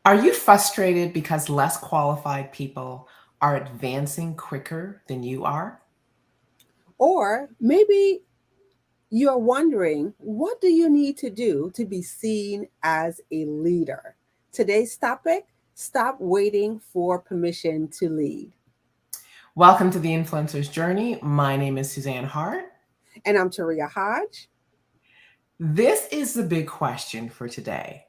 Are you frustrated because less qualified people are advancing quicker than you are? Or maybe you're wondering, what do you need to do to be seen as a leader? Today's topic: stop waiting for permission to lead. Welcome to the Influencer's Journey. My name is Suzanne Hart. And I'm Taria Hodge. This is the big question for today.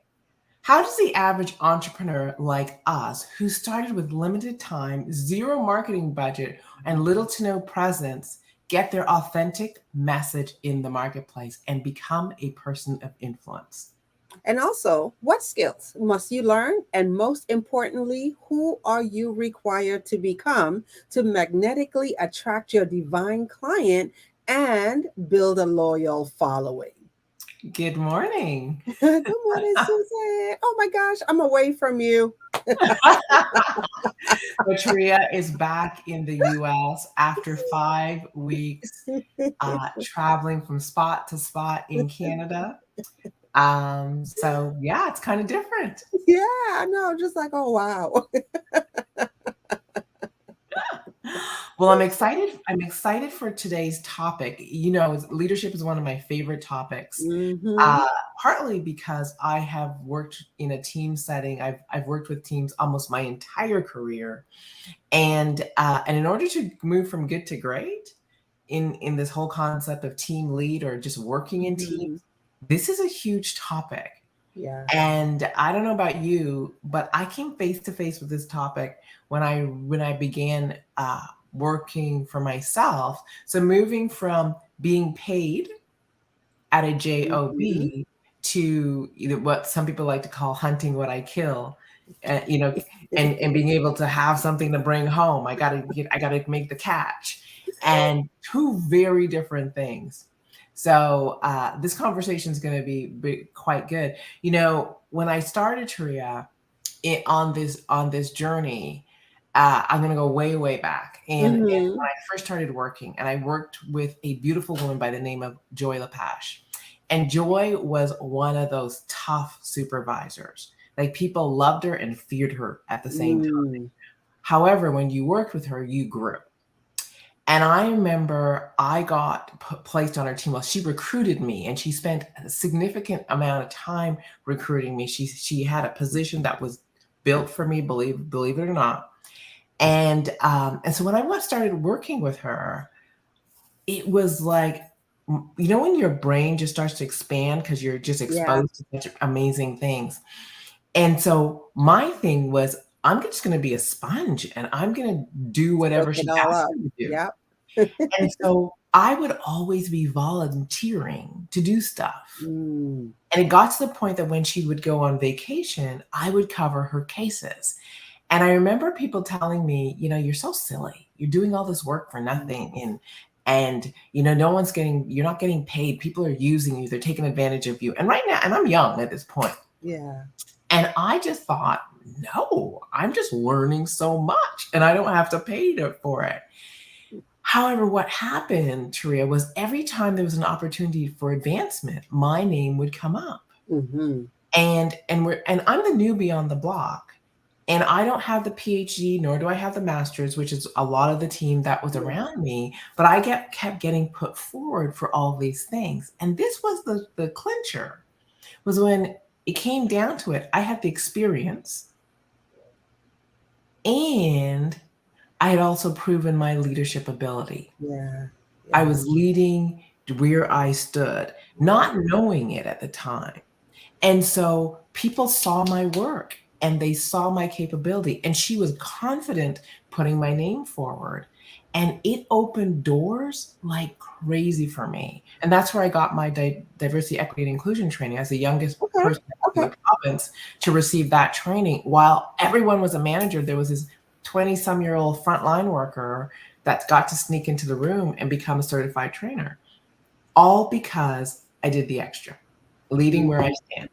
How does the average entrepreneur like us, who started with limited time, zero marketing budget, and little to no presence, get their authentic message in the marketplace and become a person of influence? And also, what skills must you learn? And most importantly, who are you required to become to magnetically attract your divine client and build a loyal following? Good morning. Good morning, Susan. Oh my gosh, I'm away from you. Patria is back in the US after 5 weeks traveling from spot to spot in Canada. So yeah, it's kind of different. Yeah, I know. Just like, oh wow. Well, I'm excited. I'm excited for today's topic. Leadership is one of my favorite topics. Mm-hmm. Uh, Partly because I have worked in a team setting. I've worked with teams almost my entire career, and in order to move from good to great in this whole concept of team lead or just working in Mm-hmm. teams, this is a huge topic. Yeah. And I don't know about you, but I came face to face with this topic when I began working for myself. So moving from being paid at a job Mm-hmm. to either what some people like to call hunting what I kill, uh, you know, and being able to have something to bring home. I gotta make the catch, and two very different things. So this conversation is going to be quite good. When I started Taria on this journey, I'm going to go way back. And when Mm-hmm. I first started working, and I worked with a beautiful woman by the name of Joy LaPache. And Joy was one of those tough supervisors. Like people loved her and feared her at the same time. Mm. However, when you worked with her, you grew. And I remember I got placed on her team. Well, she recruited me, and she spent a significant amount of time recruiting me. She had a position that was built for me, believe it or not. And so when I started working with her, it was like, when your brain just starts to expand because you're just Yeah. exposed to such amazing things. And so my thing was, I'm just going to be a sponge and I'm going to do Soak whatever it she all asks up. me to do. Yep. And so I would always be volunteering to do stuff. Mm. And it got to the point that when she would go on vacation, I would cover her cases. And I remember people telling me, you're so silly. You're doing all this work for nothing. And you're not getting paid. People are using you. They're taking advantage of you. And right now, and I'm young at this point. Yeah. And I just thought, no, I'm just learning so much and I don't have to pay for it. However, what happened, Taria, was every time there was an opportunity for advancement, my name would come up. Mm-hmm. And I'm the newbie on the block. And I don't have the PhD, nor do I have the master's, which is a lot of the team that was Yeah. around me. But I kept getting put forward for all these things. And this was the clincher, was when it came down to it. I had the experience, and I had also proven my leadership ability. Yeah. I Yeah. was leading where I stood, not knowing it at the time. And so people saw my work and they saw my capability. And she was confident putting my name forward. And it opened doors like crazy for me. And that's where I got my diversity, equity, and inclusion training as the youngest Okay. person in Okay. the province to receive that training. While everyone was a manager, there was this 20-some-year-old frontline worker that got to sneak into the room and become a certified trainer, all because I did the extra, leading where I stand.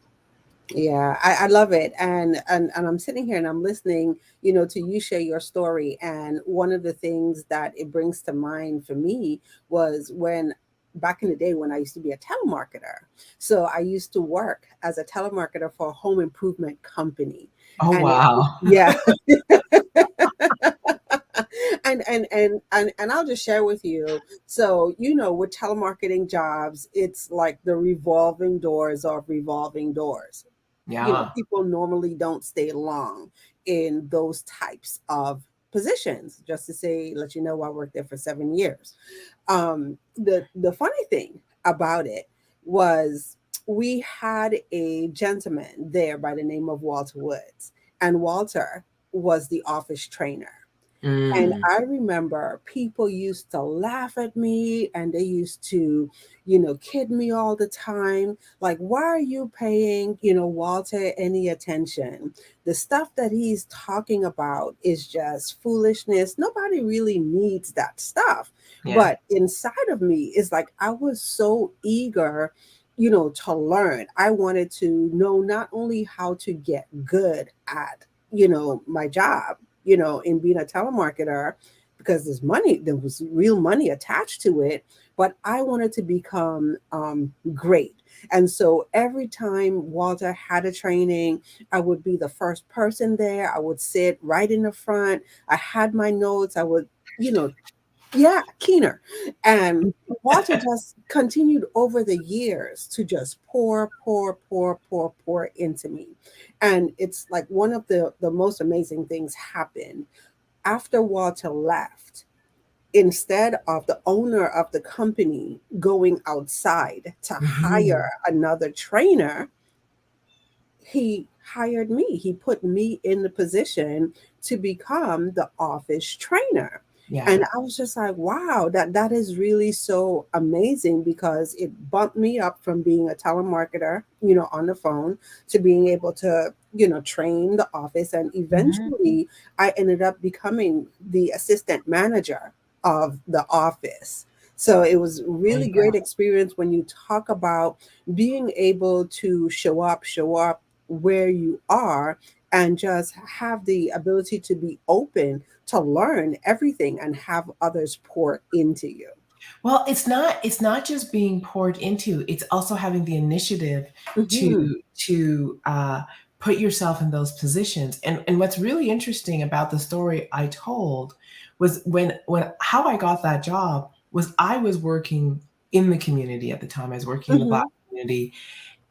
Yeah, I love it. And I'm sitting here and I'm listening, to you share your story. And one of the things that it brings to mind for me was when back in the day when I used to be a telemarketer. So I used to work as a telemarketer for a home improvement company. Oh, And it, wow. yeah. And I'll just share with you. So, with telemarketing jobs, it's like the revolving doors of revolving doors. Yeah. People normally don't stay long in those types of positions. Just to say, let you know, I worked there for 7 years. The funny thing about it was we had a gentleman there by the name of Walter Woods, and Walter was the office trainer. And Mm, I remember people used to laugh at me and they used to, kid me all the time. Like, why are you paying, Walter any attention? The stuff that he's talking about is just foolishness. Nobody really needs that stuff. yeah. But inside of me is like, I was so eager, to learn. I wanted to know not only how to get good at, my job, in being a telemarketer, because there was real money attached to it, but I wanted to become great. And so every time Walter had a training, I would be the first person there. I would sit right in the front. I had my notes. I would, you know, yeah, keener. And Walter just continued over the years to just pour, pour, pour, pour, pour into me. And it's like one of the most amazing things happened after Walter left. Instead of the owner of the company going outside to hire Mhm. another trainer, he hired me. He put me in the position to become the office trainer. Yeah. And I was just like, wow, that is really so amazing, because it bumped me up from being a telemarketer, on the phone, to being able to, train the office. And Mhm. eventually I ended up becoming the assistant manager of the office. So it was There really you go. great experience when you talk about being able to show up where you are, and just have the ability to be open to learn everything and have others pour into you. Well, it's not just being poured into, it's also having the initiative Hmm. to put yourself in those positions. And what's really interesting about the story I told was when how I got that job was I was working in the community at the time. I was working in the Black Hmm. community,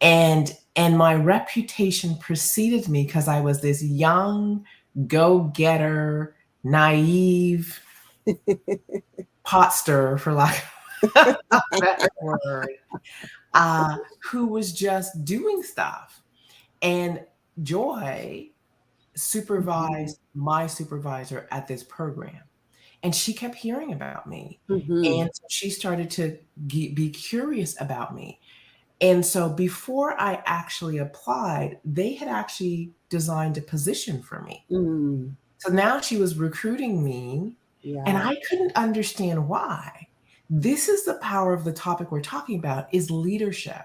and my reputation preceded me because I was this young go-getter, naive pot stirrer, for lack of a better word, who was just doing stuff. And Joy supervised my supervisor at this program, and she kept hearing about me. Hmm. And so she started to be curious about me. And so before I actually applied, they had actually designed a position for me. Mm. So now she was recruiting me, and Yeah. I couldn't understand why. This is the power of the topic we're talking about, is leadership.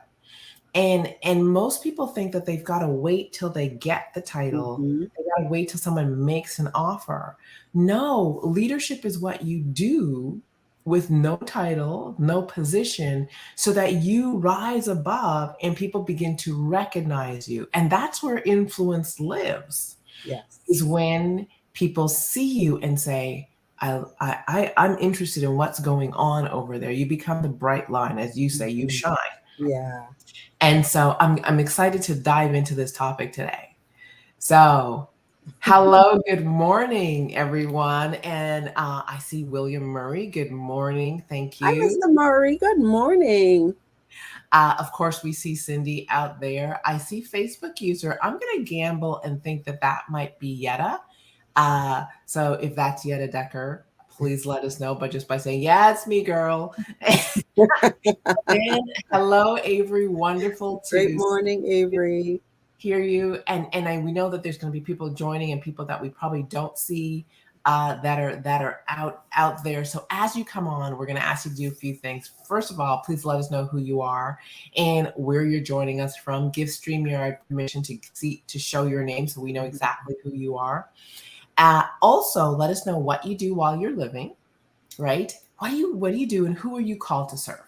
And most people think that they've got to wait till they get the title. Hmm. They got to wait till someone makes an offer. No, leadership is what you do with no title, no position, so that you rise above and people begin to recognize you. And that's where influence lives, is Yes. when people see you and say, I'm interested in what's going on over there. You become the bright line, as you say, you Mhm. shine. Yeah. And so I'm excited to dive into this topic today. So, hello, good morning, everyone. And I see William Murray. Good morning. Thank Hi, you. Mr. Murray. Good morning. Of course, we see Cindy out there. I see Facebook user. I'm going to gamble and think that that might be Yetta. So if that's Yetta Decker, please let us know, but just by saying, yeah, it's me, girl. And hello, Avery. Wonderful Great to morning, Avery. hear you. We know that there's going to be people joining and people that we probably don't see that are out there. So as you come on, we're going to ask you to do a few things. First of all, please let us know who you are and where you're joining us from. Give StreamYard permission to show your name so we know exactly who you are. Also, let us know what you do while you're living. Right? What do you do, and who are you called to serve?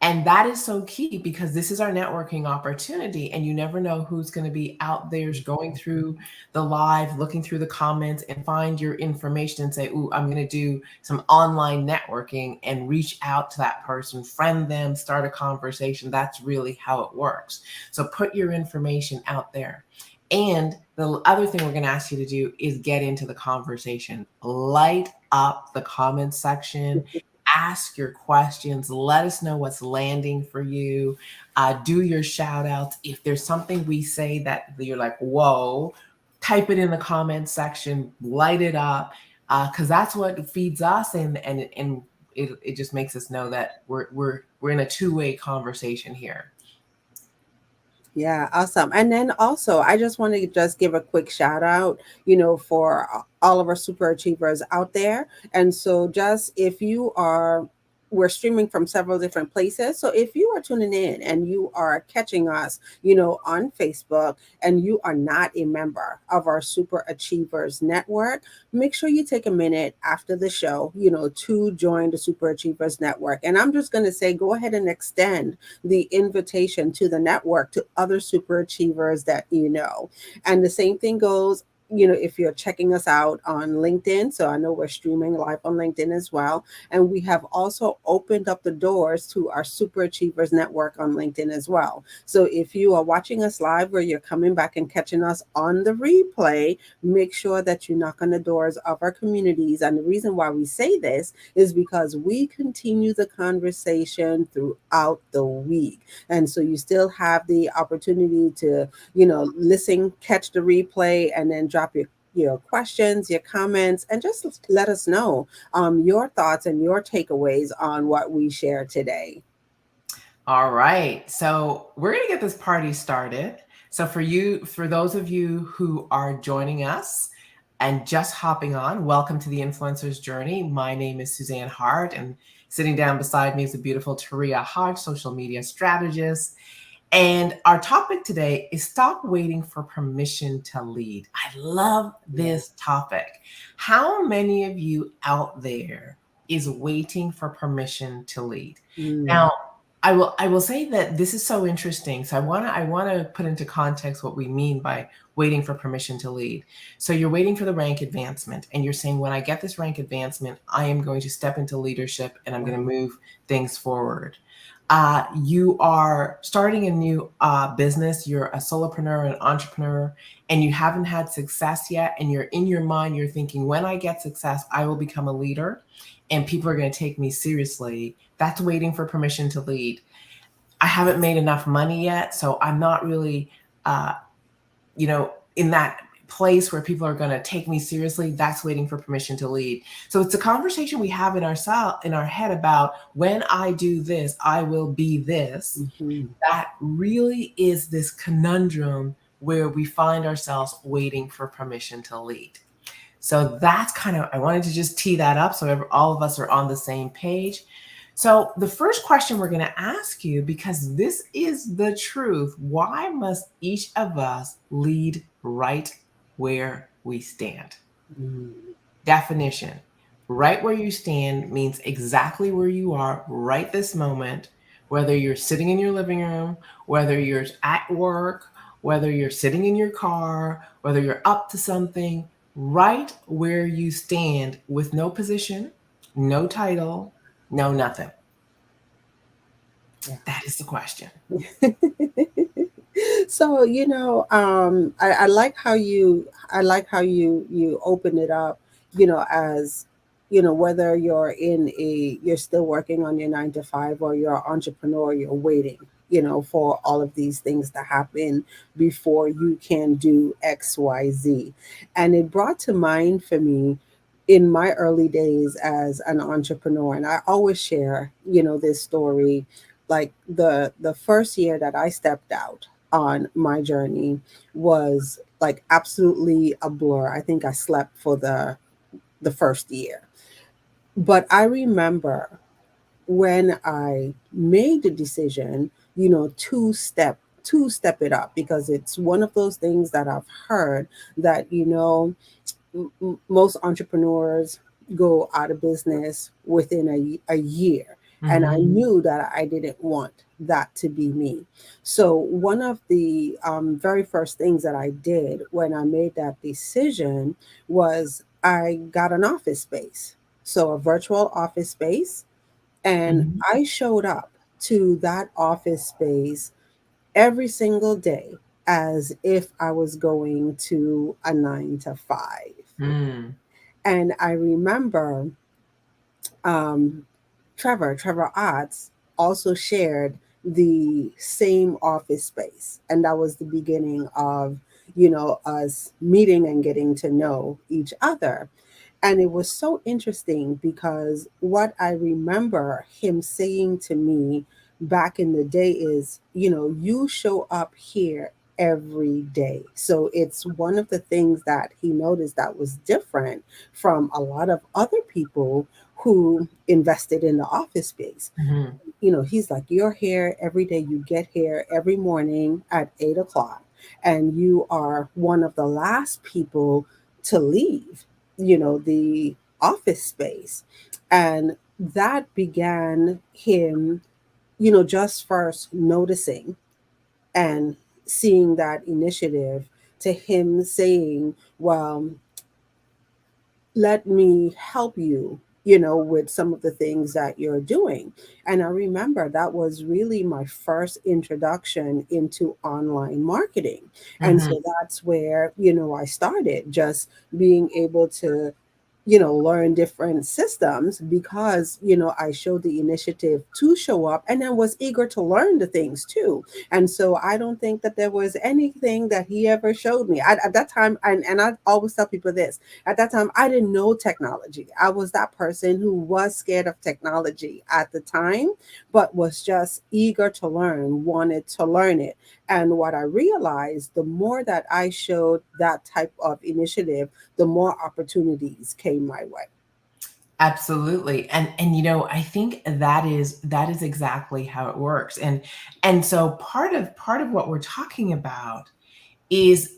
And that is so key because this is our networking opportunity, and you never know who's going to be out there going through the live, looking through the comments, and find your information and say, "Ooh, I'm going to do some online networking," and reach out to that person, friend them, start a conversation. That's really how it works. So put your information out there. And the other thing we're going to ask you to do is get into the conversation. Light up the comment section, ask your questions, let us know what's landing for you, do your shout outs. If there's something we say that you're like, whoa, type it in the comment section, light it up, because that's what feeds us, and it just makes us know that we're in a two-way conversation here. Yeah, awesome. And then also, I just want to just give a quick shout out, for all of our super achievers out there. And so, just if you are, we're streaming from several different places. So, if you are tuning in and you are catching us, on Facebook, and you are not a member of our Super Achievers Network, make sure you take a minute after the show, to join the Super Achievers Network. And I'm just going to say, go ahead and extend the invitation to the network to other super achievers that you know. And the same thing goes, if you're checking us out on LinkedIn. So I know we're streaming live on LinkedIn as well. And we have also opened up the doors to our Super Achievers Network on LinkedIn as well. So if you are watching us live or you're coming back and catching us on the replay, make sure that you knock on the doors of our communities. And the reason why we say this is because we continue the conversation throughout the week. And so you still have the opportunity to, listen, catch the replay, and then drop your questions, your comments, and just let us know your thoughts and your takeaways on what we share today. All right. So we're going to get this party started. So for those of you who are joining us and just hopping on, welcome to the Influencer's Journey. My name is Suzanne Hart, and sitting down beside me is the beautiful Taria Hodge, social media strategist. And our topic today is stop waiting for permission to lead. I love this topic. How many of you out there is waiting for permission to lead? Now, I will say that this is so interesting. So I want to put into context what we mean by waiting for permission to lead. So you're waiting for the rank advancement, and you're saying, when I get this rank advancement, I am going to step into leadership and I'm going to move things forward. You are starting a new business, you're a solopreneur, an entrepreneur, and you haven't had success yet. And you're in your mind, you're thinking, when I get success, I will become a leader and people are going to take me seriously. That's waiting for permission to lead. I haven't made enough money yet, so I'm not really, in that place where people are going to take me seriously. That's waiting for permission to lead. So it's a conversation we have in our head about, when I do this, I will be this. That really is this conundrum where we find ourselves waiting for permission to lead. So that's I wanted to just tee that up so all of us are on the same page. So the first question we're going to ask you, because this is the truth, why must each of us lead right where we stand? Definition: right where you stand means exactly where you are right this moment, whether you're sitting in your living room, whether you're at work, whether you're sitting in your car, whether you're up to something, right where you stand, with no position, no title, no nothing. That is the question. So I like how you open it up, as whether you're still working on your 9 to 5, or you're an entrepreneur, you're waiting, for all of these things to happen before you can do XYZ. And it brought to mind for me, in my early days as an entrepreneur, and I always share, this story, like the first year that I stepped out on my journey was like absolutely a blur. I think I slept for the first year. But I remember when I made the decision, to step it up, because it's one of those things that I've heard that, most entrepreneurs go out of business within a year. And I Mhm. knew that I didn't want that to be me. So, one of the very first things that I did when I made that decision was I got an office space. So, a virtual office space. And Mhm. I showed up to that office space every single day as if I was going to a 9 to 5. Mm. And I remember um, Trevor Otts also shared the same office space. And that was the beginning of, us meeting and getting to know each other. And it was so interesting because what I remember him saying to me back in the day is, you show up here every day. So it's one of the things that he noticed that was different from a lot of other people who invested in the office space. Mhm. He's like, you're here every day. You get here every morning at 8 o'clock, and you are one of the last people to leave, the office space. And that began him, just first noticing and seeing that initiative to him saying, well, let me help you, with some of the things that you're doing. And I remember that was really my first introduction into online marketing. And Mhm. so that's where, I started just being able to, learn different systems because, I showed the initiative to show up and then was eager to learn the things too. And so I don't think that there was anything that he ever showed me. At that time, and I always tell people this, at that time, I didn't know technology. I was that person who was scared of technology at the time, but was just eager to learn, wanted to learn it. And what I realized, the more that I showed that type of initiative, the more opportunities came my way. Absolutely. And I think that is exactly how it works. And so part of what we're talking about is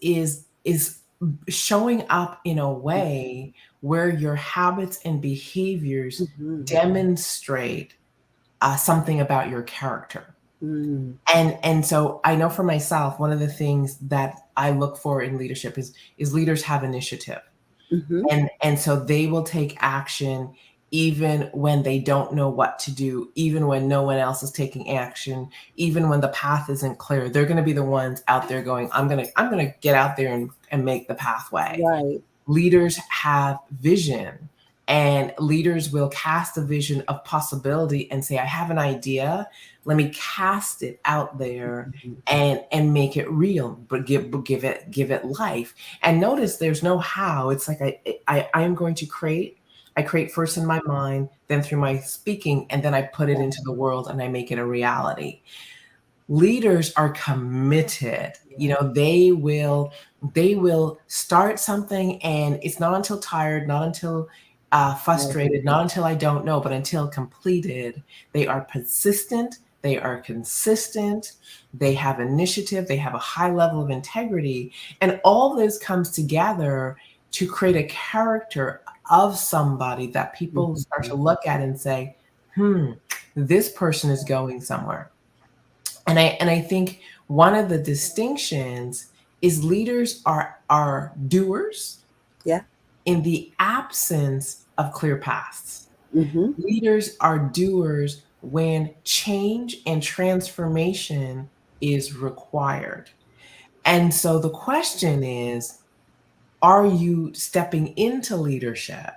showing up in a way where your habits and behaviors Mm-hmm. demonstrate something about your character. Mm-hmm. And so I know for myself, one of the things that I look for in leadership is leaders have initiative. Mm-hmm. And so they will take action even when they don't know what to do, even when no one else is taking action, even when the path isn't clear. They're going to be the ones out there going, I'm going to get out there and make the pathway. Right. Leaders have vision, and leaders will cast a vision of possibility and say, I have an idea, let me cast it out there and make it real, but give it life. And notice there's no how. It's like I am going to create. I create first in my mind, then through my speaking, and then I put it into the world and I make it a reality. Leaders are committed. They will start something, and it's not until tired, not until Right. frustrated, not until I don't know, but until completed. They are persistent, they are consistent, they have initiative, they have a high level of integrity, and all this comes together to create a character of somebody that people start Mhm. to look at and say, this person is going somewhere. And I think one of the distinctions is leaders are doers Yeah. in the absence of clear paths. Mm-hmm. Leaders are doers when change and transformation is required. And so the question is, are you stepping into leadership,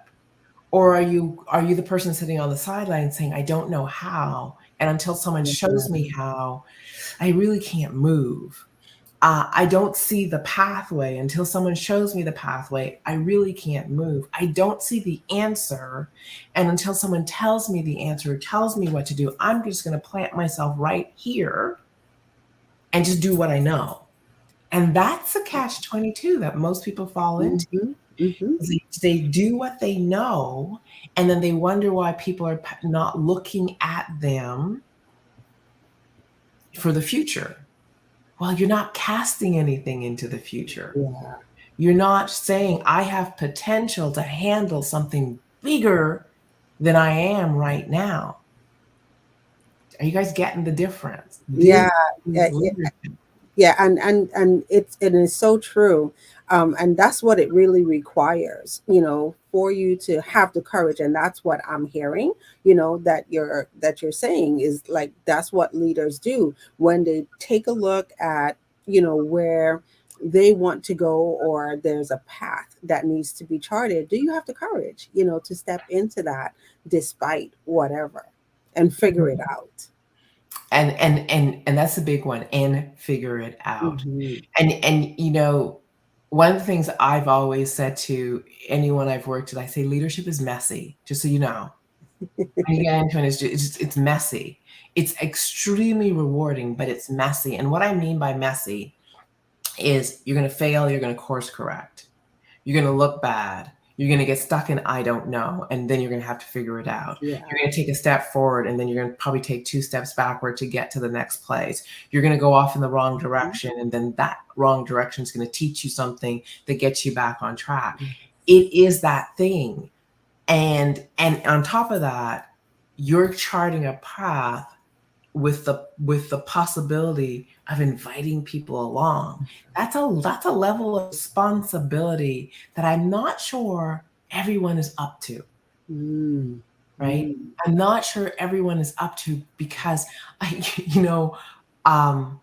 or are you the person sitting on the sideline saying, I don't know how, and until someone shows me how, I really can't move. I don't see the pathway until someone shows me the pathway. I really can't move. I don't see the answer. And until someone tells me the answer, tells me what to do, I'm just going to plant myself right here and just do what I know. And that's the catch 22 that most people fall into. Mm-hmm. Mm-hmm. They do what they know, and then they wonder why people are not looking at them for the future. Well, you're not casting anything into the future. Yeah. You're not saying, I have potential to handle something bigger than I am right now. Are you guys getting the difference? This Yeah, is yeah, leadership. yeah, and it is so true, and that's what it really requires, for you to have the courage, and that's what I'm hearing, that you're saying is like that's what leaders do when they take a look at where they want to go, or there's a path that needs to be charted. Do you have the courage, to step into that despite whatever and figure it out? And that's the big one, and figure it out. Hmm. And one of the things I've always said to anyone I've worked with, I say leadership is messy, just so you know. When you get into it, it's messy. It's extremely rewarding, but it's messy. And what I mean by messy is you're going to fail, you're going to course correct. You're going to look bad. You're going to get stuck in I don't know, and then you're going to have to figure it out. You're Yeah. going to take a step forward, and then you're going to probably take 2 steps backward to get to the next place. You're going to go off in the wrong direction, and then that wrong direction is going to teach you something that gets you back on track. It is that thing. And on top of that, you're charting a path with the possibility of inviting people along. That's a level of responsibility that I'm not sure everyone is up to, Mm, right? mm, I'm not sure everyone is up to because I, you know, um,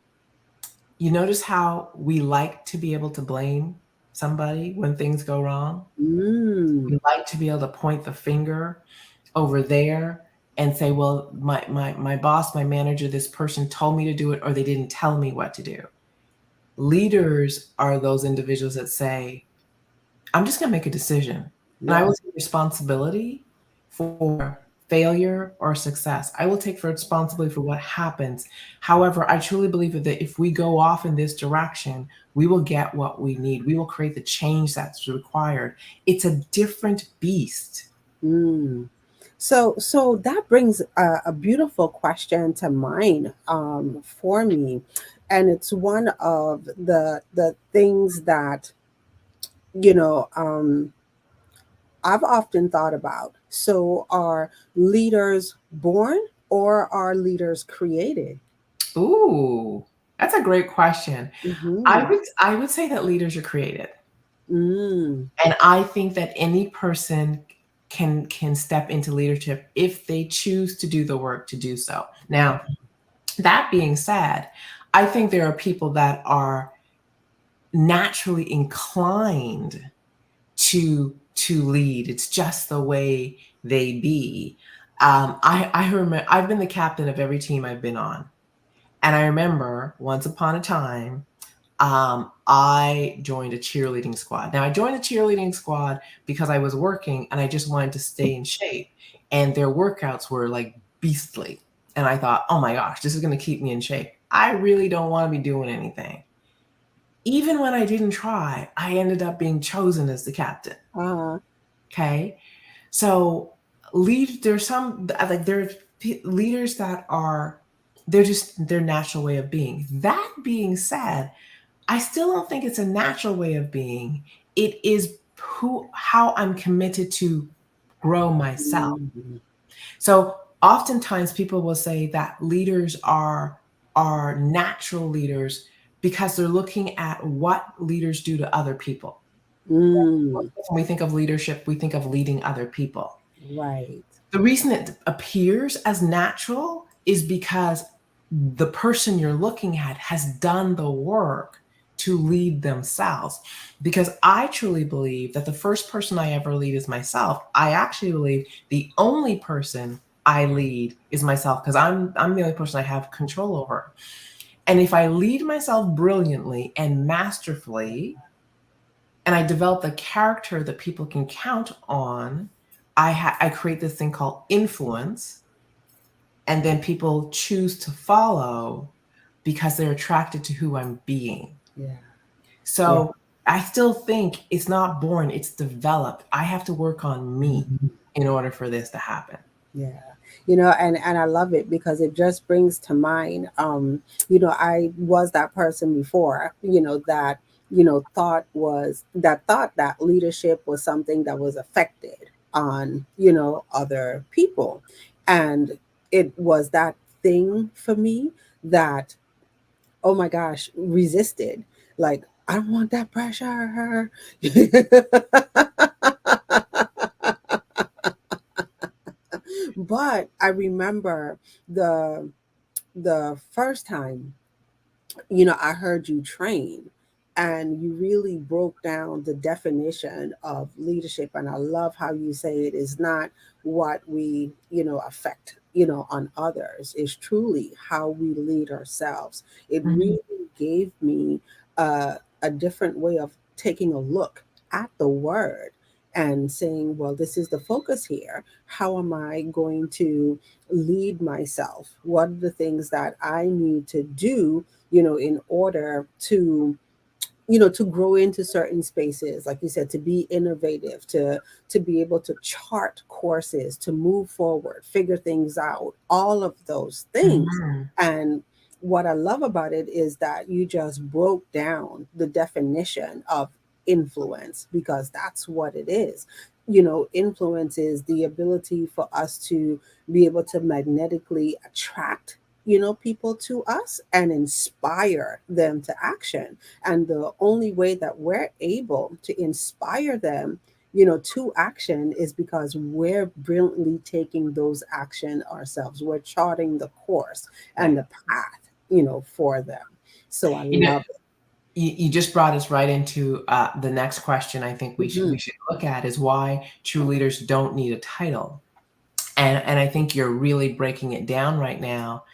you notice how we like to be able to blame somebody when things go wrong. mm. We like to be able to point the finger over there and say, well, my boss, my manager, this person told me to do it, or they didn't tell me what to do. Leaders are those individuals that say, I'm just going to make a decision, and I Yeah. will take responsibility for failure or success. I will take for responsibility for what happens. However, I truly believe that if we go off in this direction, we will get what we need. We will create the change that's required. It's a different beast. Mm. So that brings a beautiful question to mind, for me, and it's one of the things that you know um, I've often thought about. So, are leaders born or are leaders created? Ooh, that's a great question. I Hmm. would I would say that leaders are created, Mm. and I think that any person can step into leadership if they choose to do the work to do so. Now, that being said, I think there are people that are naturally inclined to lead. It's just the way they be. I remember I've been the captain of every team I've been on, and I remember once upon a time I joined a cheerleading squad. Now, I joined the cheerleading squad because I was working and I just wanted to stay in shape. And their workouts were like beastly. And I thought, oh my gosh, this is going to keep me in shape. I really don't want to be doing anything. Even when I didn't try, I ended up being chosen as the captain. Uh, Okay. So, there's some, like, there's leaders that are, they're just their natural way of being. That being said, I still don't think it's a natural way of being. It is how I'm committed to grow myself. mm, So oftentimes people will say that leaders are natural leaders because they're looking at what leaders do to other people. mm, When we think of leadership, we think of leading other people. right. The reason it appears as natural is because the person you're looking at has done the work to lead themselves. Because I truly believe that the first person I ever lead is myself. I actually believe the only person I lead is myself because I'm the only person I have control over. And if I lead myself brilliantly and masterfully, and I develop the character that people can count on, I create this thing called influence, and then people choose to follow because they're attracted to who I'm being. Yeah. Yeah. So I still think it's not born, it's developed. I have to work on me in order for this to happen. Yeah. And I love it because it just brings to mind, I was that person before, that, thought that leadership was something that was affected on, other people. And it was that thing for me that, oh my gosh, resisted. Like, I don't want that pressure. But I remember the first time, I heard you train, and you really broke down the definition of leadership. And I love how you say it is not what we, affect, on others. It's truly how we lead ourselves. It Mhm. really gave me a different way of taking a look at the word and saying, well, this is the focus here. How am I going to lead myself? What are the things that I need to do, in order to, to grow into certain spaces, like you said, to be innovative, to be able to chart courses, to move forward, figure things out, all of those things. Mhm. And what I love about it is that you just broke down the definition of influence, because that's what it is. Influence is the ability for us to be able to magnetically attract, people to us and inspire them to action. And the only way that we're able to inspire them, to action, is because we're brilliantly taking those action ourselves. We're charting the course Yeah. and the path, for them. So I You know, love it. you just brought us right into the next question. I think we Mhm. should look at is why true leaders don't need a title, and I think you're really breaking it down right now.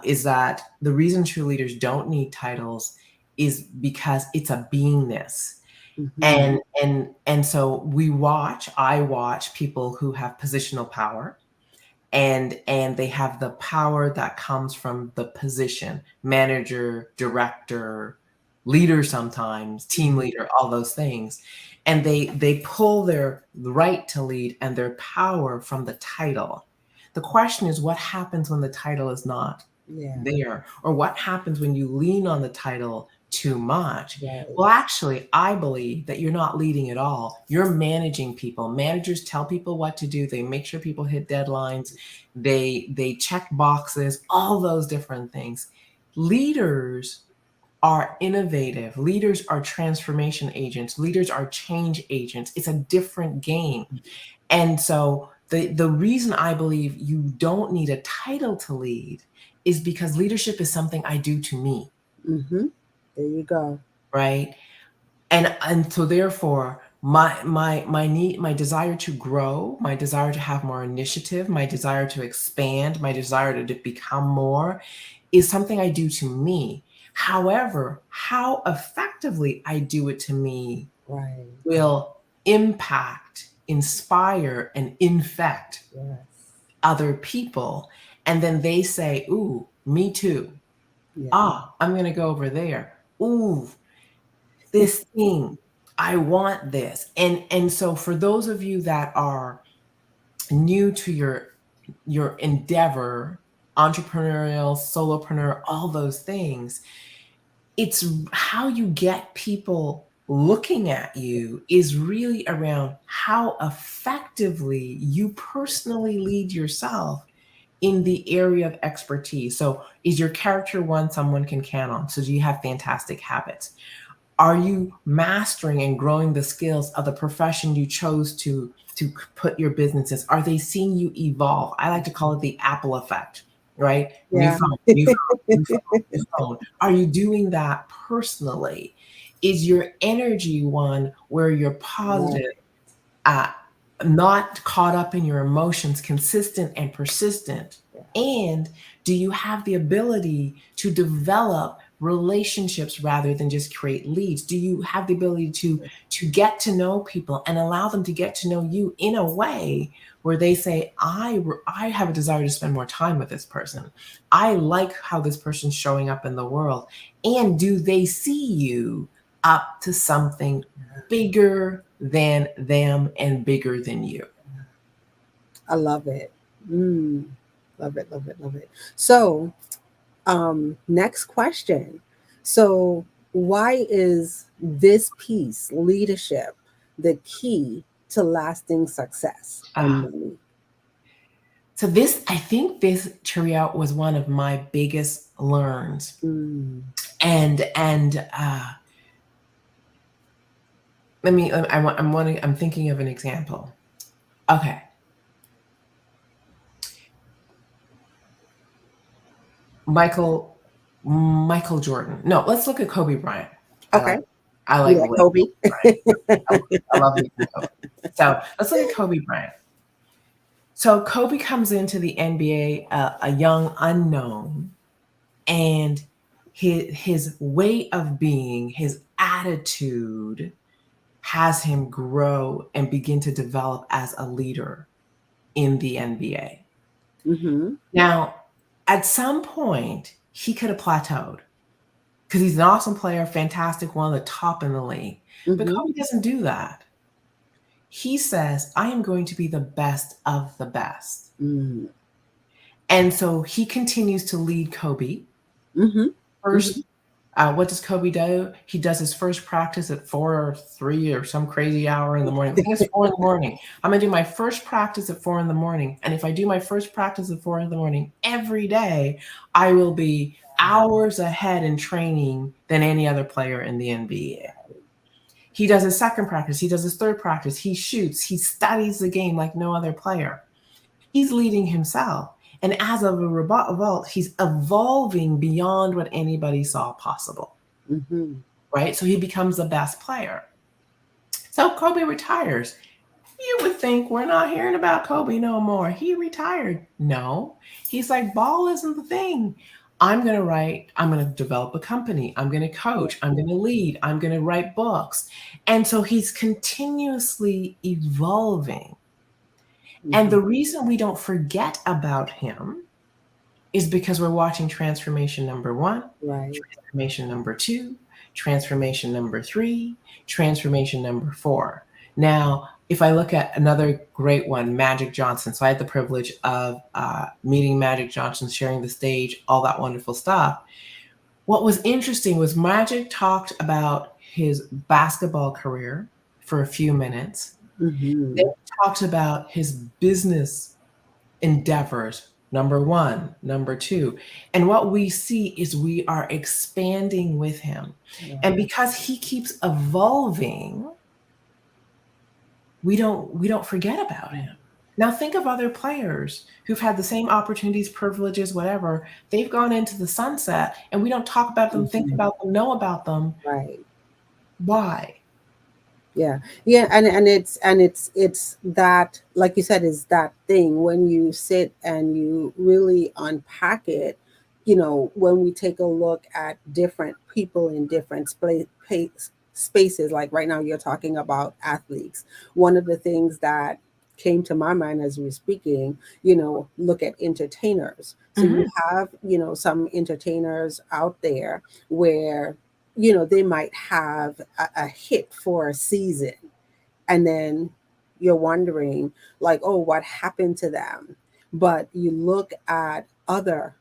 Is that the reason true leaders don't need titles is because it's a beingness. Mhm. And so I watch people who have positional power, and they have the power that comes from the position, manager, director, leader, sometimes team Mhm. leader, all those things. And they pull their right to lead and their power from the title. The question is, what happens when the title is not Yeah. there, or what happens when you lean on the title too much? Right. Well, actually, I believe that you're not leading at all. You're managing people. Managers tell people what to do. They make sure people hit deadlines. They check boxes, all those different things. Leaders are innovative. Leaders are transformation agents. Leaders are change agents. It's a different game. And so the reason I believe you don't need a title to lead is because leadership is something I do to me, Mhm. There you go. right? And so therefore my desire to grow, my desire to have more initiative, my desire to expand, my desire to become more is something I do to me. However, how effectively I do it to me Right. will impact, inspire, and infect Yes. other people. And then they say, ooh, me too. Yeah. Ah, I'm going to go over there. Ooh, this thing, I want this. And so for those of you that are new to your endeavor, entrepreneurial, solopreneur, all those things, it's how you get people looking at you is really around how effectively you personally lead yourself in the area of expertise. So is your character one someone can count on? So do you have fantastic habits? Are you mastering and growing the skills of the profession you chose to put your businesses? Are they seeing you evolve? I like to call it the Apple effect, right? New Yeah. phone, new phone, new phone, new phone. Are you doing that personally? Is your energy one where you're Right. positive, uh, not caught up in your emotions, consistent and persistent? Yeah. And do you have the ability to develop relationships rather than just create leads? Do you have the ability to get to know people and allow them to get to know you in a way where they say, I have a desire to spend more time with this person. I like how this person's showing up in the world. And do they see you up to something bigger than them and bigger than you? I love it. Mm. Love it, love it, love it. So, next question. So, why is this piece, leadership, the key to lasting success and Ah, money? So this, I think this Cheerio was one of my biggest learns. Mm. And let me, I'm thinking of an example. Okay. Michael Jordan. No, let's look at Kobe Bryant. I Okay. like I You like like Kobe Kobe? Bryant. I love me some Kobe. So let's look at Kobe Bryant. So Kobe comes into the NBA, a young unknown, and his way of being, his attitude, has him grow and begin to develop as a leader in the NBA. Mm-hmm. Now, at some point, he could have plateaued because he's an awesome player, fantastic, one of the top in the league. But Mm-hmm. Kobe doesn't do that. He says, I am going to be the best of the best. Mm-hmm. And so he continues to lead Kobe. Mm-hmm. First, what does Kobe do? He does his first practice at 4 or 3 or some crazy hour in the morning. I think it's 4 in the morning. I'm gonna do my first practice at 4 in the morning. And if I do my first practice at 4 in the morning every day, I will be hours ahead in training than any other player in the NBA. He does his second practice, he does his third practice, he shoots, he studies the game like no other player. He's leading himself. And as of a result, he's evolving beyond what anybody saw possible, Mm-hmm. right? So he becomes the best player. So Kobe retires. You would think we're not hearing about Kobe no more. He retired. No, he's like, ball isn't the thing. I'm going to develop a company. I'm going to coach. I'm going to lead. I'm going to write books. And so he's continuously evolving. And Mm-hmm. the reason we don't forget about him is because we're watching transformation number one, Right. transformation number two, transformation number three, transformation number four. Now, if I look at another great one, Magic Johnson. So I had the privilege of meeting Magic Johnson, sharing the stage, all that wonderful stuff. What was interesting was Magic talked about his basketball career for a few minutes. Then Mm-hmm. he talked about his business endeavors, number one, number two. And what we see is we are expanding with him. And Right. because he keeps evolving, we don't forget about him. Now think of other players who've had the same opportunities, privileges, whatever. They've gone into the sunset and we don't talk about them, think Mm-hmm. about them, know about them. Right. Why? Yeah. Yeah. And it's that, like you said, is that thing when you sit and you really unpack it. When we take a look at different people in different spaces, like right now you're talking about athletes. One of the things that came to my mind as we were speaking, look at entertainers. So you Mhm. have, some entertainers out there where they might have a hit for a season, and then you're wondering, like, oh, what happened to them? But you look at other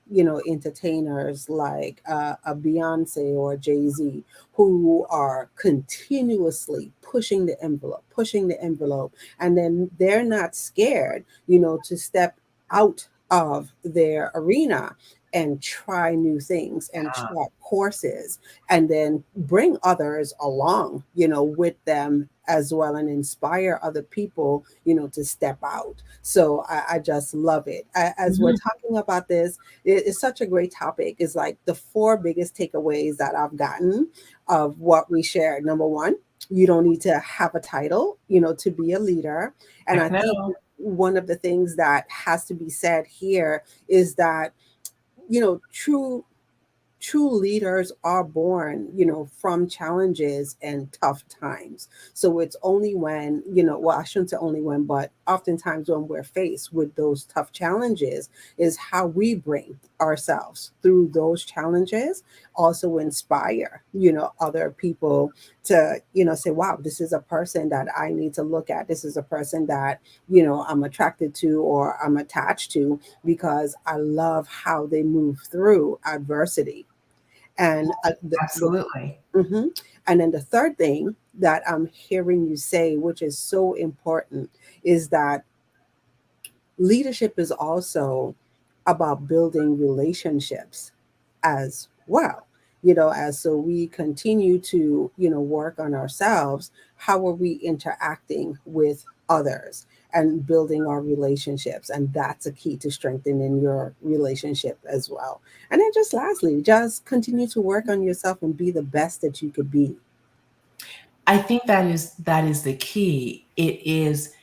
entertainers like a Beyonce or Jay-Z, who are continuously pushing the envelope, and then they're not scared to step out of their arena and try new things and Yeah. try courses, and then bring others along with them as well, and inspire other people to step out. So I just love it. As we're Mhm. talking about this, it's such a great topic. It's like the four biggest takeaways that I've gotten of what we shared. Number one, you don't need to have a title to be a leader. And I Heck think no. one of the things that has to be said here is that true leaders are born from challenges and tough times. So it's only when well, I shouldn't say only when, but oftentimes when we're faced with those tough challenges is how we bring ourselves through those challenges, also inspire other people to say, wow, this is a person that I need to look at. This is a person that I'm attracted to or I'm attached to, because I love how they move through adversity. And Absolutely. mhm. And then the third thing that I'm hearing you say, which is so important, is that leadership is also about building relationships as well. As so we continue to, work on ourselves, how are we interacting with others and building our relationships? And that's a key to strengthening your relationship as well. And then just lastly, just continue to work on yourself and be the best that you could be. I think that is the key. It is,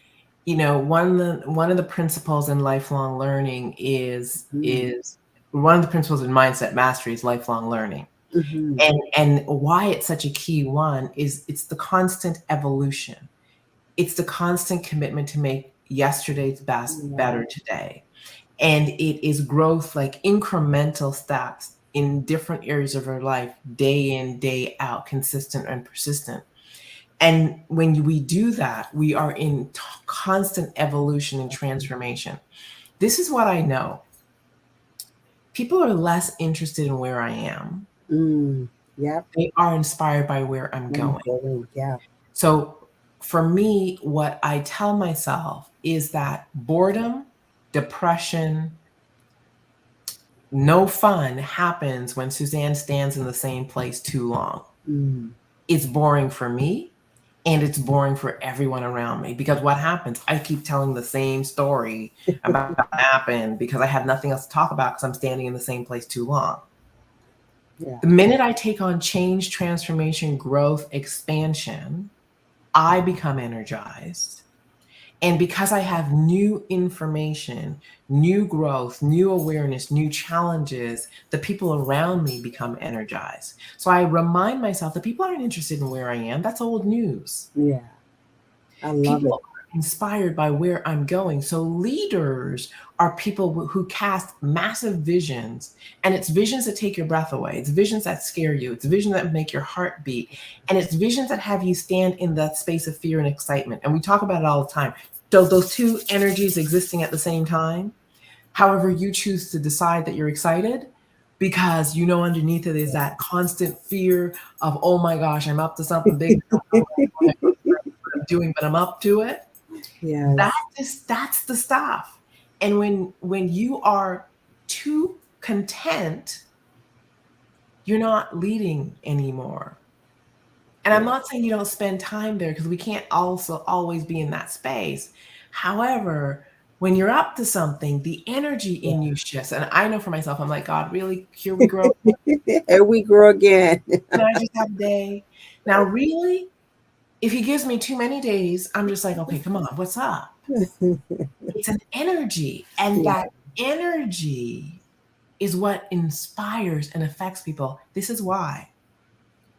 one of the principles in lifelong learning Mm-hmm. is one of the principles in mindset mastery is lifelong learning. Mm-hmm. And why it's such a key one is it's the constant evolution. It's the constant commitment to make yesterday's best Yeah. better today. And it is growth, like incremental steps in different areas of our life, day in, day out, consistent and persistent. And when we do that, we are in constant evolution and transformation. This is what I know. People are less interested in where I am. Mm. Yep. They are inspired by where I'm I'm going. going. Yeah. So for me, what I tell myself is that boredom, depression, no fun happens when Suzanne stands in the same place too long. Mm. It's boring for me and it's boring for everyone around me because what happens? I keep telling the same story about what happened because I have nothing else to talk about because I'm standing in the same place too long. Yeah. The minute I take on change, transformation, growth, expansion, I become energized. And because I have new information, new growth, new awareness, new challenges, the people around me become energized. So I remind myself that people aren't interested in where I am. That's old news. Yeah. I love People it. are inspired by where I'm going. So leaders are people who cast massive visions, and it's visions that take your breath away. It's visions that scare you. It's visions that make your heart beat, and it's visions that have you stand in that space of fear and excitement. And we talk about it all the time. So those two energies existing at the same time. However, you choose to decide that you're excited because you know underneath it is that constant fear of, oh my gosh, I'm up to something big. I don't know what I'm doing, but I'm up to it. That Yes. that's the stuff. And when you are too content, you're not leading anymore. And I'm Yeah. not saying you don't spend time there because we can't also always be in that space. However, when you're up to something, the energy in Yeah. you shifts. And I know for myself, I'm like, God, really? Here we grow. And we grow again. Can I just have a day? Now, really? If he gives me too many days, I'm just like, okay, come on, what's up? It's an energy. And Yeah. that energy is what inspires and affects people. This is why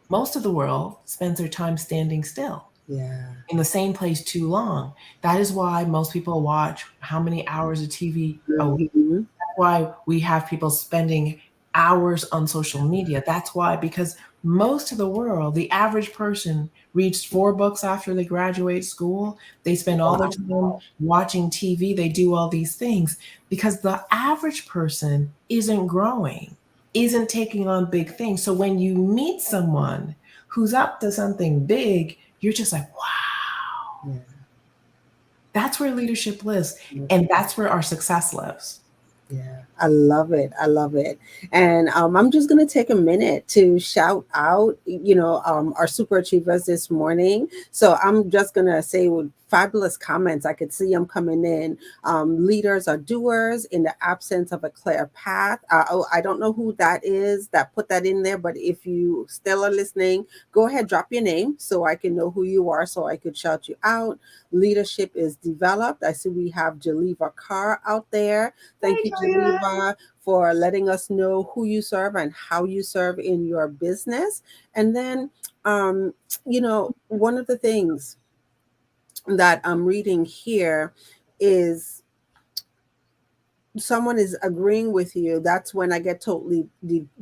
most of the world spends their time standing still Yeah. in the same place too long. That is why most people watch how many hours of TV a week. Hmm. That's why we have people spending hours on social media. That's why, because most of the world, the average person reads 4 books after they graduate school. They spend all their time Wow. watching TV. They do all these things because the average person isn't growing, isn't taking on big things. So when you meet someone who's up to something big, you're just like, wow, Yeah. that's where leadership lives. Yeah. And that's where our success lives. Yeah, I love it. I love it. And I'm just going to take a minute to shout out, our super achievers this morning. So I'm just going to say with fabulous comments. I could see them coming in. Leaders are doers in the absence of a clear path. I don't know who that is that put that in there, but if you still are listening, go ahead, drop your name so I can know who you are so I could shout you out. Leadership is developed. I see we have Jaliva Carr out there. Thank Hey, you, Julia. Geneva, for letting us know who you serve and how you serve in your business. And then, one of the things that I'm reading here is someone is agreeing with you. That's when I get totally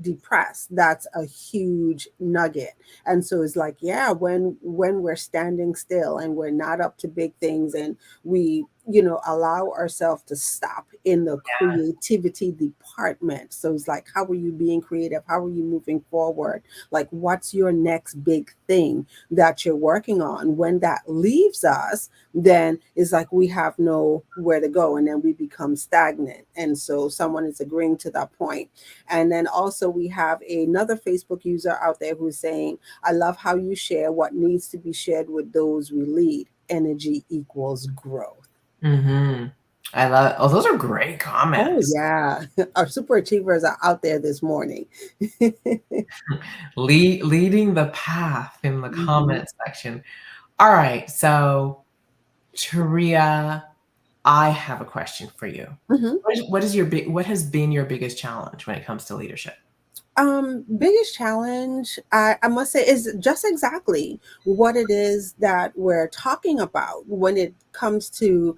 depressed. That's a huge nugget. And so it's like, yeah, when we're standing still and we're not up to big things and we allow ourselves to stop in the creativity department. So it's like, how are you being creative? How are you moving forward? Like, what's your next big thing that you're working on? When that leaves us, then it's like we have nowhere to go, and then we become stagnant. And so someone is agreeing to that point. And then also we have another Facebook user out there who's saying, I love how you share what needs to be shared with those we lead. Energy equals growth. Mm-hmm. I love. Oh, those are great Oh, comments. yeah. Our super achievers are out there this morning. Leading the path in the Mhm. comment section. All right, so Taria, I have a question for you. Mhm. What has been your biggest challenge when it comes to leadership? Biggest challenge, I must say, is just exactly what it is that we're talking about when it comes to,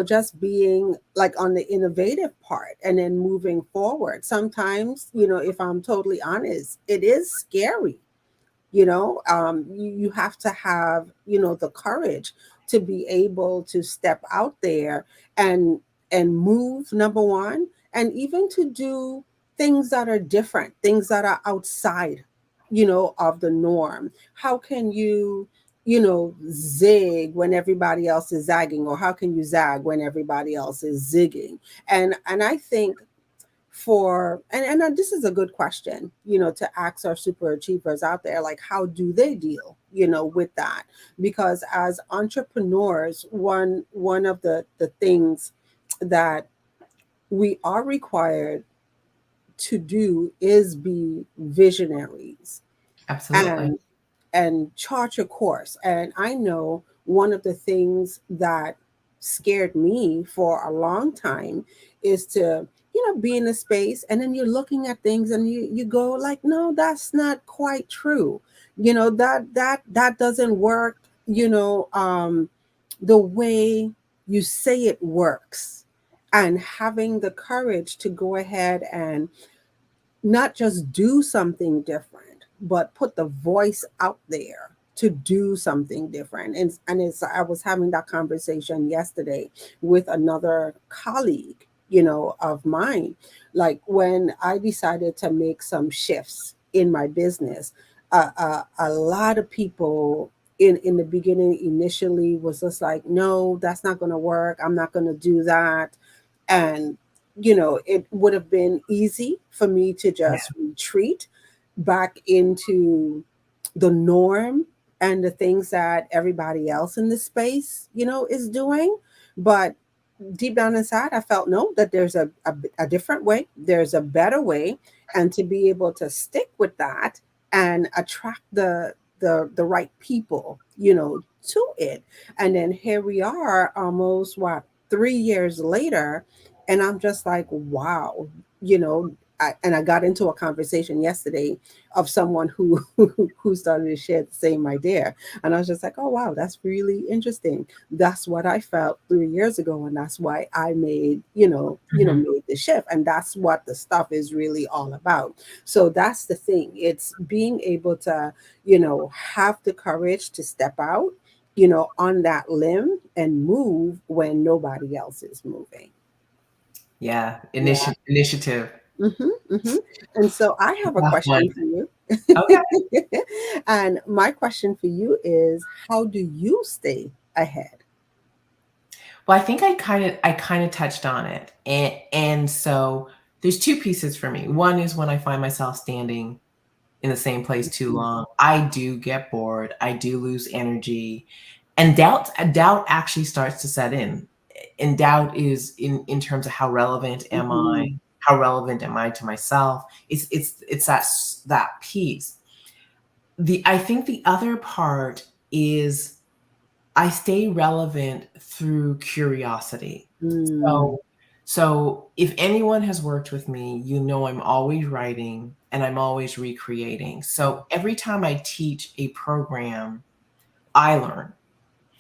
just being like on the innovative part and then moving forward. Sometimes, if I'm totally honest, it is scary. You have to have the courage to be able to step out there and move, number one, and even to do things that are different, things that are outside of the norm. How can you zig when everybody else is zagging, or how can you zag when everybody else is zigging? And I think for and this is a good question to ask our super achievers out there, like, how do they deal with that? Because as entrepreneurs, one of the things that we are required to do is be visionaries Absolutely. and chart your course. And I know one of the things that scared me for a long time is to, be in a space, and then you're looking at things and you go like, no, that's not quite true. That doesn't work, the way you say it works. And having the courage to go ahead and not just do something different, but put the voice out there to do something different. And I was having that conversation yesterday with another colleague, of mine. Like, when I decided to make some shifts in my business, a lot of people in the beginning initially was just like, no, that's not going to work. I'm not going to do that. And it would have been easy for me to Yeah. just retreat back into the norm and the things that everybody else in the space is doing. But deep down inside, I felt, no, that there's a different way, there's a better way. And to be able to stick with that and attract the right people to it. And then here we are, almost, what, 3 years later, and I'm just like, wow. And I got into a conversation yesterday of someone who started to share the same idea, and I was just like, oh wow, that's really interesting. That's what I felt 3 years ago, and that's why I made Mhm. made the shift. And that's what the stuff is really all about. So that's the thing. It's being able to have the courage to step out on that limb and move when nobody else is moving. Yeah. Yeah. Initiative. Hmm. And so I have a Tough one. question for you. Okay. And my question for you is, how do you stay ahead? Well, I think I kind of touched on it. And so there's two pieces for me. One is when I find myself standing in the same place too long, I do get bored. I do lose energy, and doubt actually starts to set in. And doubt is in terms of how relevant am I? Mhm. How relevant am I to myself? It's that piece. I think the other part is I stay relevant through curiosity. Mm. So so if anyone has worked with me, I'm always writing and I'm always recreating. So every time I teach a program, I learn.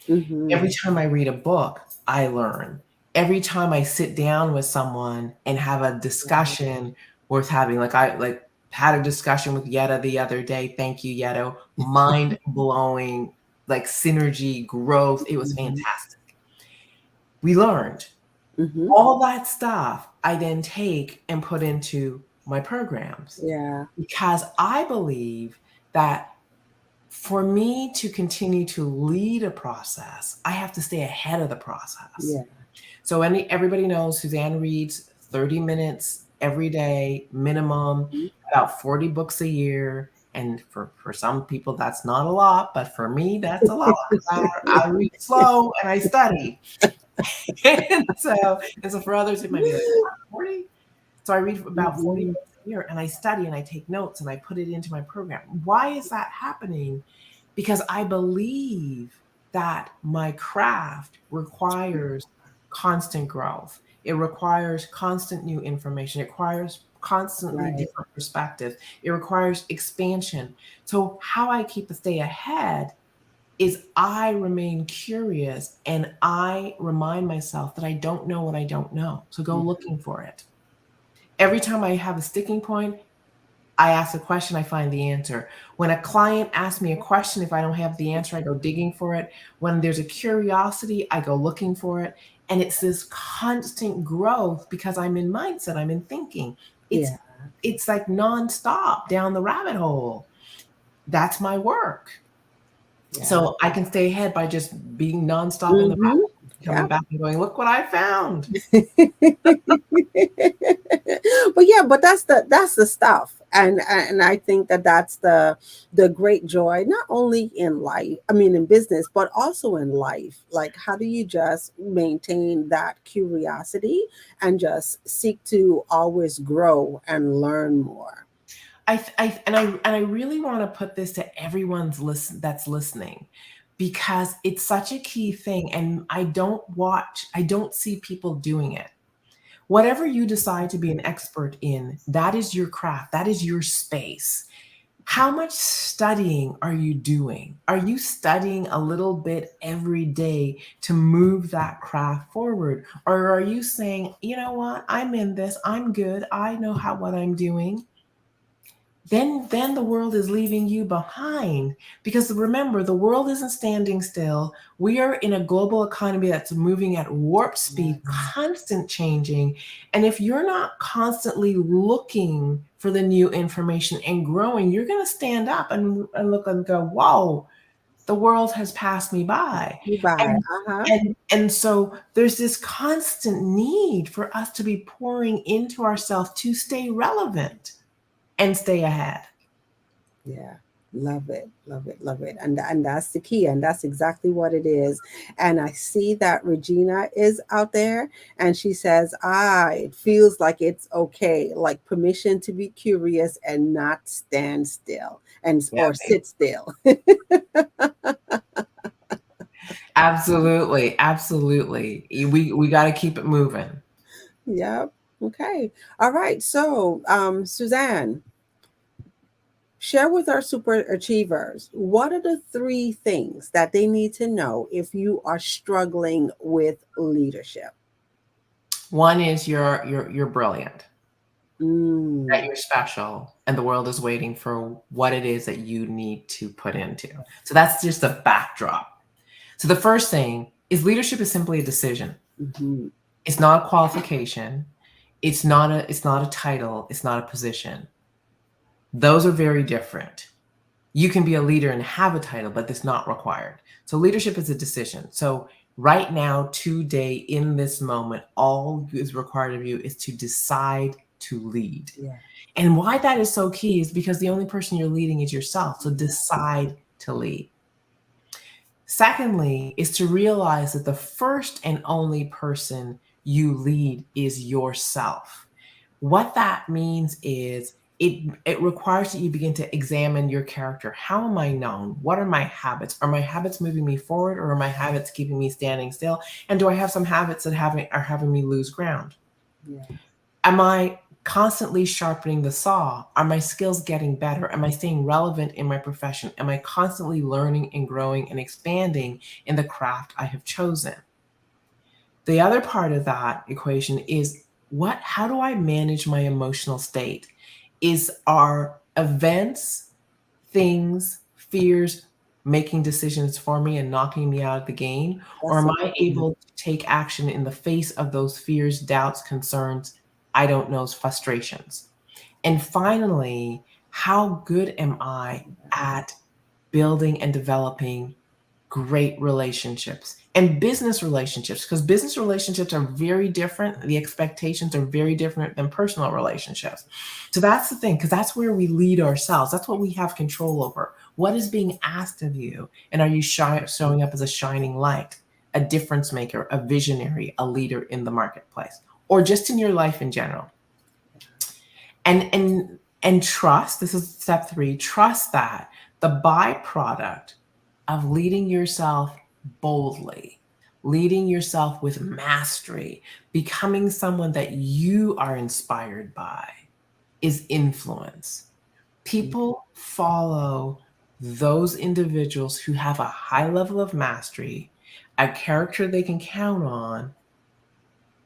Every Mhm. time I read a book, I learn. Every time I sit down with someone and have a Wow. discussion worth having, like I had a discussion with Yetta the other day. Thank you, Yetta. Mind blowing, like synergy growth. It was Mhm. fantastic. we learned. Mm-hmm. All that stuff I then take and put into my programs, Yeah. because I believe that for me to continue to lead a process, I have to stay ahead of the process. Yeah. So everybody knows Suzanne reads 30 minutes every day, minimum, Mhm. about 40 books a year. And for some people, that's not a lot, but for me, that's a lot. I read slow and I study. And so for others, it might be like, what, 40? So I read about 40 Mhm. books a year and I study and I take notes and I put it into my program. Why is that happening? Because I believe that my craft requires constant growth. It requires constant new information. It requires constantly Right. different perspectives. It requires expansion. So how I keep to stay ahead is I remain curious and I remind myself that I don't know what I don't know. So go Yeah. looking for it. Every time I have a sticking point, I ask a question, I find the answer. When a client asks me a question, if I don't have the answer, I go digging for it. When there's a curiosity, I go looking for it. And it's this constant growth because I'm in mindset, I'm in thinking. It's Yeah. it's like nonstop down the rabbit hole. That's my work. Yeah. So I can stay ahead by just being nonstop in the Mm-hmm. rabbit hole, coming Yeah. back and going, look what I found. But yeah, but that's the stuff, and I think that that's the great joy, not only in life, I mean in business, but also in life. Like, how do you just maintain that curiosity and just seek to always grow and learn more? And I really want to put this to everyone's that's listening, because it's such a key thing. And I don't see people doing it. Whatever you decide to be an expert in, that is your craft, that is your space. How much studying are you doing? Are you studying a little bit every day to move that craft forward? Or are you saying, you know what, I'm in this, I'm good, I know what I'm doing? Then the world is leaving you behind, because remember, the world isn't standing still. We are in a global economy that's moving at warp speed, Yes. constant changing. And if you're not constantly looking for the new information and growing, you're going to stand up and look and go, whoa, the world has passed me by. You buy. and Uh-huh. and so there's this constant need for us to be pouring into ourselves to stay relevant and stay ahead. Yeah. Love it. Love it. Love it. And that's the key. And that's exactly what it is. And I see that Regina is out there and she says, it feels like it's okay, like permission to be curious and not stand still and Yeah, or sit still. absolutely, absolutely. We got to keep it moving. Yep. Okay. All right. So, Suzanne, share with our super achievers, what are the three things that they need to know if you are struggling with leadership? One is you're brilliant, that Mm, you're special, and the world is waiting for what it is that you need to put into. So that's just a backdrop. So the first thing is leadership is simply a decision. mhm. It's not a qualification. It's not a title. It's not a position. Those are very different. You can be a leader and have a title, but it's not required. So leadership is a decision. So right now, today, in this moment, all is required of you is to decide to lead. Yeah. And why that is so key is because the only person you're leading is yourself. So decide to lead. Secondly, is to realize that the first and only person you lead is yourself. What that means is it requires that you begin to examine your character. How am I known? What are my habits? Are my habits moving me forward, or are my habits keeping me standing still? And do I have some habits that are having me lose ground? Yeah. Am I constantly sharpening the saw? Are my skills getting better? Am I staying relevant in my profession? Am I constantly learning and growing and expanding in the craft I have chosen? The other part of that equation is how do I manage my emotional state? Are events, things, fears making decisions for me and knocking me out of the game? Or That's am so I good. able to take action in the face of those fears, doubts, concerns, I don't know, frustrations? And finally, how good am I at building and developing great relationships and business relationships? Because business relationships are very different. The expectations are very different than personal relationships. So that's the thing, because that's where we lead ourselves. That's what we have control over. What is being asked of you? And are you showing up as a shining light, a difference maker, a visionary, a leader in the marketplace, or just in your life in general? And trust, this is step 3, trust that the byproduct of leading yourself boldly, leading yourself with mastery, becoming someone that you are inspired by, is influence. People follow those individuals who have a high level of mastery, a character they can count on,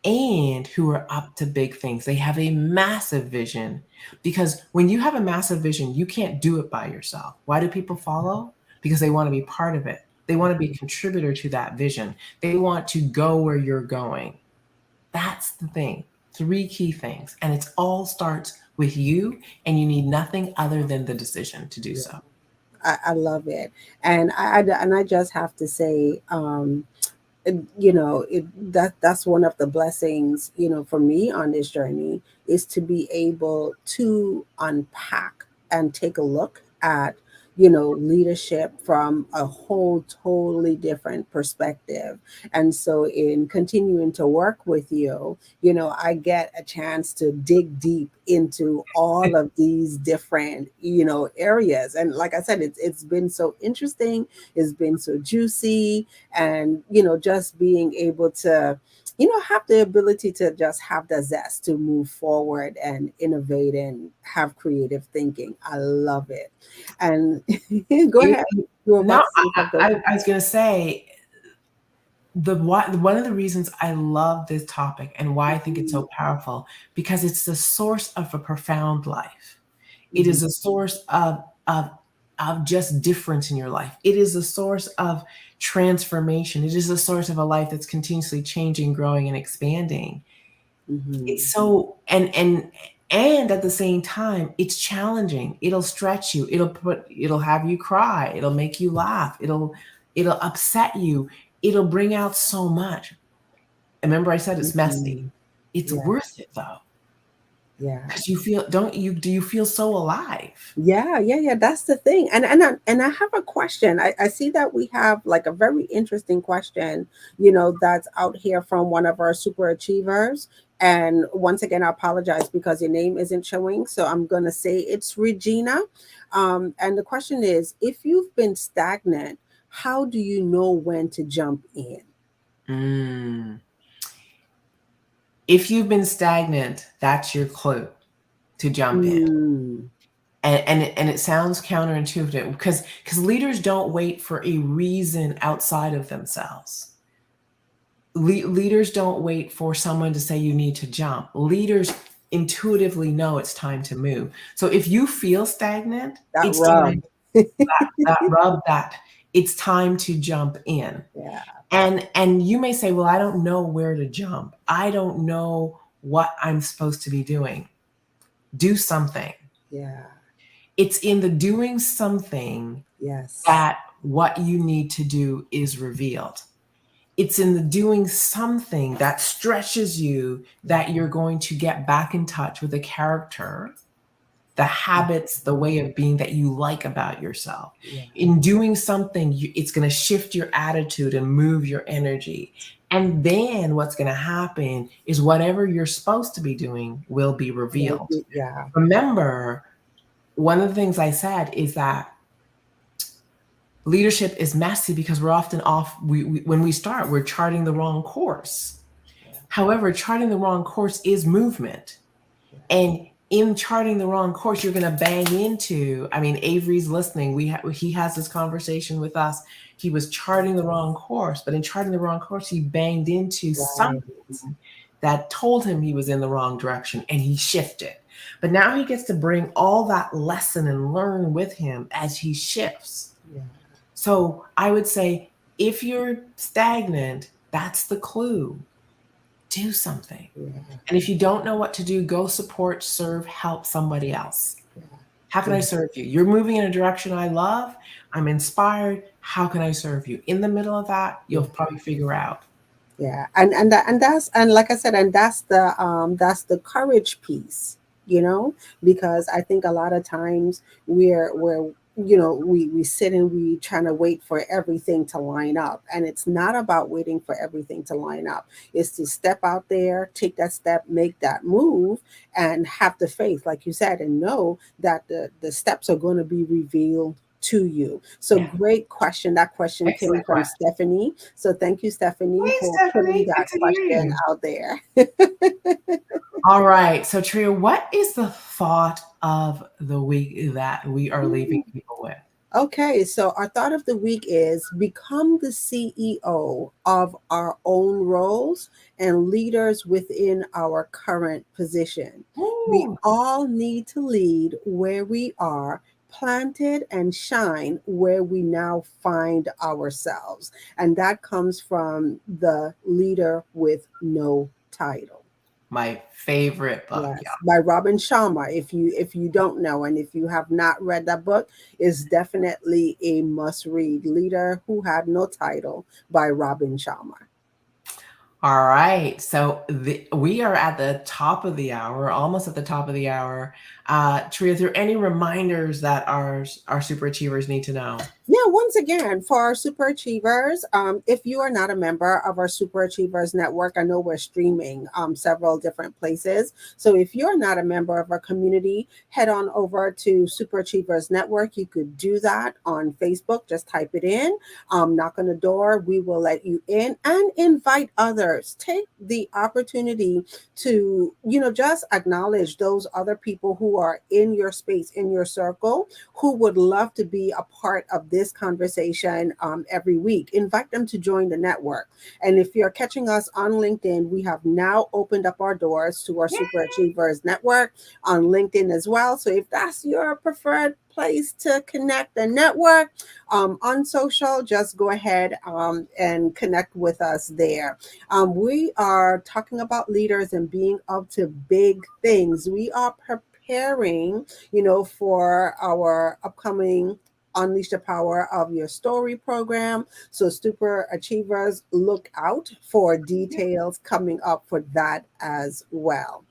and who are up to big things. They have a massive vision, because when you have a massive vision, you can't do it by yourself. Why do people follow? Because they want to be part of it. They want to be a contributor to that vision. They want to go where you're going. That's the thing. 3 key things. And it all starts with you, and you need nothing other than the decision to do Yeah. so. I love it. And I just have to say, you know, that's one of the blessings, you know, for me on this journey, is to be able to unpack and take a look at, you know, leadership from a whole totally different perspective. And so in continuing to work with you, you know, I get a chance to dig deep into all of these different, you know, areas. And like I said, it's been so interesting, it's been so juicy. And you know, just being able to, you know, have the ability to just have the zest to move forward and innovate and have creative thinking. I love it. And go It, ahead, you were no, about to say something. I was going to say, one of the reasons I love this topic and why I think it's Mhm, so powerful, because it's the source of a profound life. It mhm, is a source of of just difference in your life. It is a source of transformation. It is a source of a life that's continuously changing, growing, and expanding. mhm. It's so, and at the same time, it's challenging. It'll stretch you. It'll have you cry. It'll make you laugh. It'll upset you. It'll bring out so much. Remember I said it's messy. Mhm. It's Yeah, worth it though. yeah. Because you feel, don't you, do you feel so alive? Yeah. That's the thing. And I have a question. I see that we have like a very interesting question, you know, that's out here from one of our super achievers. And once again, I apologize because your name isn't showing. So I'm gonna say it's Regina. And the question is, if you've been stagnant, how do you know when to jump in? Mm. If you've been stagnant, that's your clue to jump in. Mm, And it sounds counterintuitive, because leaders don't wait for a reason outside of themselves. Leaders don't wait for someone to say you need to jump. Leaders intuitively know it's time to move. So if you feel stagnant, that it's rub. time, that rub that, it's time to jump in. Yeah, And you may say, well, I don't know where to jump. I don't know what I'm supposed to be doing. Do something. yeah, It's in the doing something yes, that what you need to do is revealed. It's in the doing something that stretches you that you're going to get back in touch with the character, the habits, the way of being that you like about yourself. yeah, In doing something, it's going to shift your attitude and move your energy. And then what's going to happen is whatever you're supposed to be doing will be revealed. yeah, Remember, one of the things I said is that leadership is messy because we're often off. When we start, we're charting the wrong course. However, charting the wrong course is movement. And in charting the wrong course, you're going to bang into, I mean, Avery's listening. He has this conversation with us. He was charting the wrong course, but in charting the wrong course, he banged into right. something that told him he was in the wrong direction, and he shifted. But now he gets to bring all that lesson and learn with him as he shifts. Yeah. So I would say if you're stagnant, that's the clue. Do something. Yeah. And if you don't know what to do, go support, serve, help somebody else. Yeah. How can I Yeah. serve you? You're moving in a direction I love. I'm inspired. How can I serve you? In the middle of that, you'll Yeah. probably figure out. Yeah, and that's, and like I said, and that's the courage piece, because I think a lot of times we're we sit and we trying to wait for everything to line up, and it's not about waiting for everything to line up. It's to step out there, take that step, make that move, and have the faith, like you said, and know that the steps are going to be revealed to you. So Yeah. great question. That question came Excellent from question. Stephanie. So thank you, Stephanie, Hey, for putting Stephanie. Good that to hear question you. out there. All right. So, Tria, what is the thought of the week that we are leaving people with? Okay, so our thought of the week is become the CEO of our own roles and leaders within our current position. We Ooh, all need to lead where we are planted and shine where we now find ourselves. And that comes from the leader with no title. my favorite book. Yes, by Robin Sharma. If you don't know, and if you have not read that book, is definitely a must read. Leader Who Had No Title by Robin Sharma. All right. So we are at the top of the hour, almost at the top of the hour. Tria, is there any reminders that our super achievers need to know? Yeah, once again, for our super achievers, if you are not a member of our super achievers network, I know we're streaming several different places. So if you're not a member of our community, head on over to Super Achievers Network. You could do that on Facebook. Just type it in, knock on the door. We will let you in and invite others. Take the opportunity to, just acknowledge those other people who are in your space, in your circle, who would love to be a part of this conversation every week. Invite them to join the network. And if you're catching us on LinkedIn, we have now opened up our doors to our Super Achievers Network on LinkedIn as well. So if that's your preferred place to connect and network on social, just go ahead and connect with us there. We are talking about leaders and being up to big things. We are preparing, for our upcoming Unleash the Power of Your Story program. So, super achievers, look out for details coming up for that as well.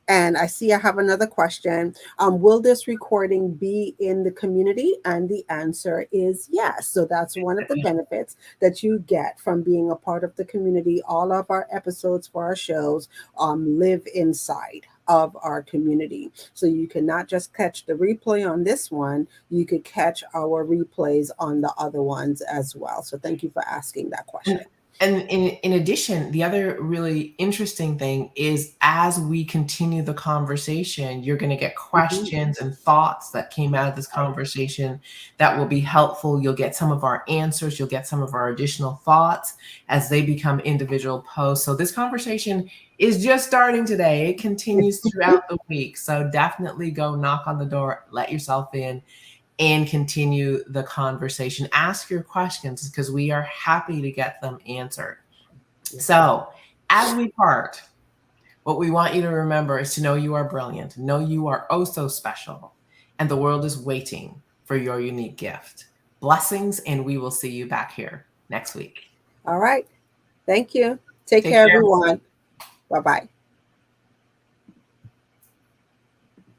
And I see I have another question. Will this recording be in the community? And the answer is yes. So that's one of the benefits that you get from being a part of the community. All of our episodes for our shows live inside of our community. So you can not just catch the replay on this one, you could catch our replays on the other ones as well. So thank you for asking that And question. and in addition, the other really interesting thing is as we continue the conversation, you're going to get Mhm. questions and thoughts that came out of this conversation that will be helpful. You'll get some of our answers, you'll get some of our additional thoughts as they become individual posts. So this conversation is just starting today. It continues throughout the week. So definitely go knock on the door, let yourself in and continue the conversation. Ask your questions because we are happy to get them answered. So, as we part, what we want you to remember is to know you are brilliant, know you are oh so special, and the world is waiting for your unique gift. Blessings, and we will see you back here next week. All right. Thank you. Take Take care, care. everyone. Bye bye.